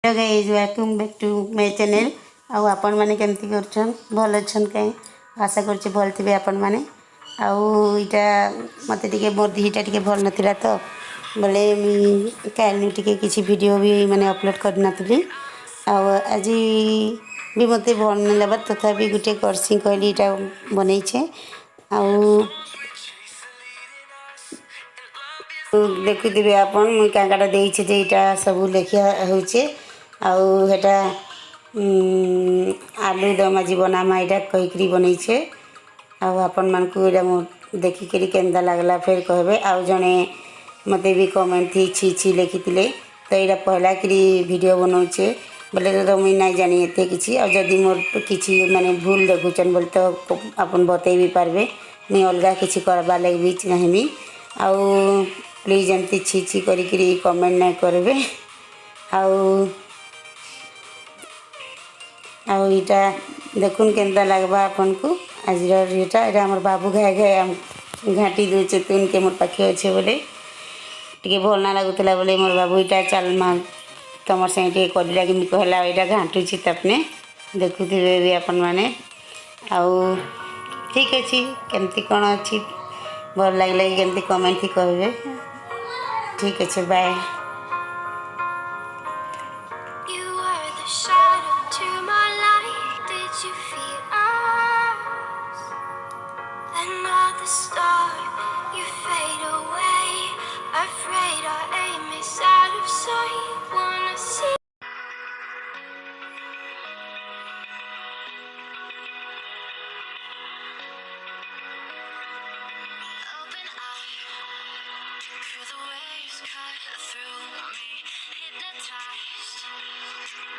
Hello guys welcome back to my channel आउ आपण माने केमती करछन भल अछन कई आशा करछि भल थिबे आपण माने आउ इटा मते टिके मोर दिहिटा टिके भल नथिला तो बोले कालनु टिके किछि वीडियो भी माने अपलोड कर नथली आउ आज भी मते भल न लबा तथापि गुटे करसी कहली इटा बनै छे आउ देखुथिबे आपण मुई कांगाटा देइछे जे इटा सब लेखिया होउछे आउ हेटा आलू दम आज बनामा इटा कहीकरी बनई छे आउ आपण मानकु एटा मो देखिकरी केंदा लागला फिर कहबे आउ जने मते भी कमेंट थी छी छी लिखितिले तो एटा पहला करी वीडियो बनाउछे बोले तो मुई नाही जानी एते किछि आ जदी मोर किछि माने भूल देखुचन बोल तो आपण बतई भी पारबे नि अलगा किछि करबा लागि भी चाहेनी आउ प्लीज एमती छी छी करी कमेंट नहीं करबे आउ आउ इटा देखुन केंदा लगबा आपन को आज इटा इटा हमर बाबू घाय घाय घाटी दोचे तुन के मोर पाखे अच्छे बोले टिके भल ना लागुतला बोले मोर बाबू इटा चल मा तमर संगे टिके करी लागी मी कहला इटा घाटू छी तपने देखुथिबे भी आपन माने आउ ठीक अछि केमती कोन अछि भल लागले केमती कमेंट थी कहबे ठीक अछि bye. Another star, you fade away. Afraid our aim is out of sight. Wanna see. Open eye, feel the waves cut through me. Hypnotized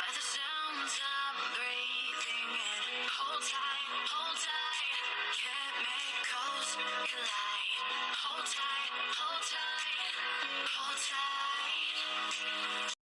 by the sounds I'm breathing in. Hold tight, chemicals collide. Hold tight, hold tight, hold tight.